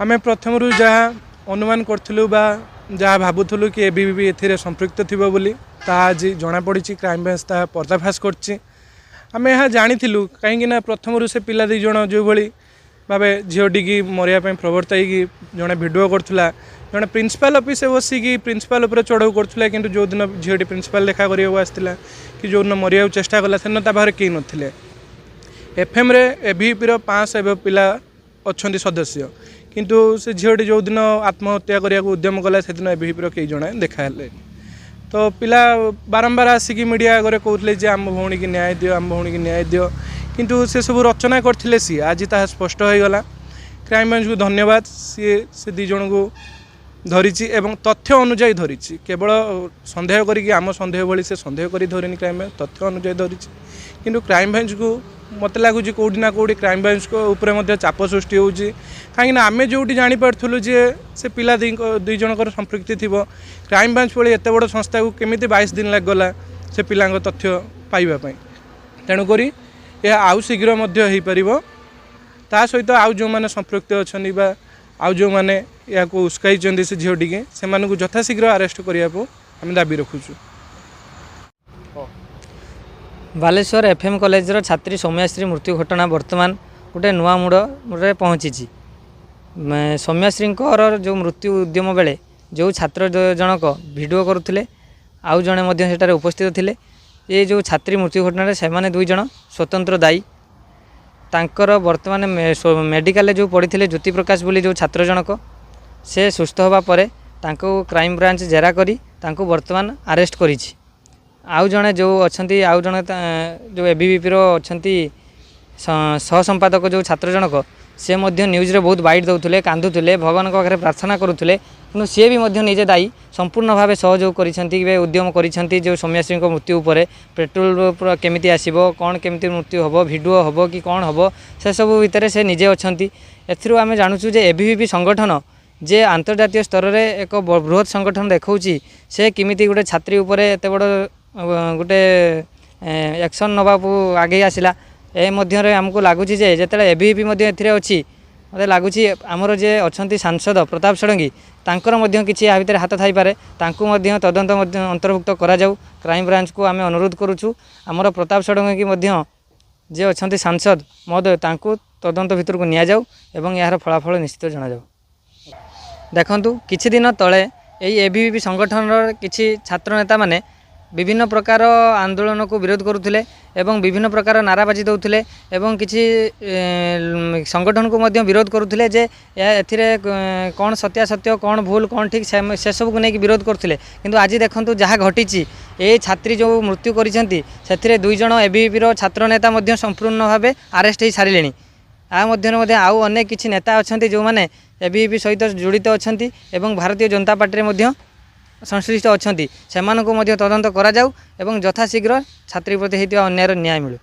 आम प्रथम जहाँ अनुमान करूँ जहाँ भावुलु कि एबीवीपी ए संपृक्त थी बोली आज जमापड़ी क्राइम ब्रांच ता पर्दाफाश करें यह जानी कहीं प्रथम से पिला दीज जो भाई भाव झीटी की मरिया प्रवर्तक जड़े भिडियो करूला जड़े प्रिंसिपाल ऑफिस बसिकी प्रिंसिपाल चढ़ाऊ करूला कि जो दिन झीटी प्रिंसिपाल देखा करने आसाला कि जो दिन मरिया चेष्टा कला से पाखे कहीं नथिले एफएम रे एबीवीपी 500 पिला अच्छा सदस्य किंतु से झीटी जो दिन आत्महत्या करने को उद्यम कला से दिन एबीवीपी कई जन देखा तो पिला बारंबार आसिकी मीडिया आगे कहते आम भौणी की न्याय दियो आम भौणी की न्याय दियो किंतु से सब रचना करते सी आज ताहा स्पष्ट हो गला। क्राइम ब्रांच को धन्यवाद से दी जन को धरी एवं तथ्य अनुजाई धरी केवल सन्देह करी आम सन्देह भली से सन्देह करी धरनी क्राइम ब्रांच तथ्य अनुजाई धरी किंतु क्राइम ब्रांच को मत लगुच कौटी ना कौटी क्राइम ब्रांच को चाप सृष्टि होची कहीं आम जो जापरू जे से पिला दुई जनकर संपृक्ति थी क्राइम ब्रांच भली एत बड़ संस्था को केमी 22 दिन लगला से पिला तथ्य पाइबापी तेणुक यह आउ शीघ्र ता सहित आउ जो मैंने संपृक्त अच्छा आउ जो मैंने या उस्काई से झीटी के से यथाशीघ्र अरेस्ट करने को आम दाबी रखुचु। बालेश्वर एफएम कॉलेज छात्री सौम्याश्री मृत्यु घटना बर्तमान गोटे नुआ मुड़े पहुँची सौम्याश्री जो मृत्यु उद्यम बेले जो छात्र जनक भिडियो करुले आउ जड़े सेठारे उपस्थित थे ये जो छात्री मृत्यु घटना से मैंने दुई जन स्वतंत्र दायी तांकर वर्तमान मेडिकल जो पढ़ी ज्योति प्रकाश बोली जो छात्र जनक से सुस्थ होगा पर क्राइम ब्रांच जेरा करी तांको वर्तमान अरेस्ट करी आउ जड़े जो अच्छा आउ जड़े जो एबीवीपी अच्छा सह संपादक जो छात्र जनक से न्यूज़ रे बहुत बाइट दौले कांदुले भगवान पाखे प्रार्थना करुले कि सी भी निजे दायी संपूर्ण भाव सहयोग कर उद्यम कर जो सौम्याश्री मृत्यु पर पेट्रोल केमिति आसीबो कौन केमिति मृत्यु हम भिडियो हम कि कौन हम से सब भितर से निजे अच्छा एथरू आम जानुचु जे एबीवीपी संगठन जे आंतर्जातीय स्तर में एक बृहत संगठन देखौची से किमिति गोटे छात्री उपर एत बड़ गोटे एक्शन नवाकू आगे आसला ए मध्य आमको लगुच जिते एबीवीपी अच्छी मत लगुच आमर जे अच्छा सांसद प्रताप षडंगी तांकर किसी या भितर हाथ थी पारे तदंत अंतर्भुक्त करा जाऊ क्राइम ब्रांच को आम अनुरोध करुचु आमर प्रताप षडंगी जे अच्छा सांसद महोदय तांको तदंत भितर को निया जाऊ एवं यार फलाफल निश्चित जना जाऊ। देखंतु किछि दिन तले एई एबीवीपी संगठन किछि छात्र नेता माने विभिन्न प्रकार आंदोलन को विरोध करुले एवं विभिन्न प्रकार नाराबाजी दौले एवं किसी संगठन को मध्य विरोध करुले जे एथिरे कौन सत्यासत्य कौन भूल कौन ठीक से सब को लेकिन विरोध करुले किंतु आज देखंतु जहाँ घटी ये छात्री जो मृत्यु करिसेंती सेथिरे दुई जण एबीवीपी छात्र नेता मध्य संपूर्ण भाव अरेस्ट हो सारे आ मध्य आउ अनेक किछि नेता अच्छा जो मैंने एबीवीपी सहित जड़ित अच्छा एवं भारतीय जनता पार्टी में संश्लिष्ट अच्छा से तदंत करा जाऊ एवं यथाशीघ्र छात्री प्रति होता अन्याय न्याय मिलू।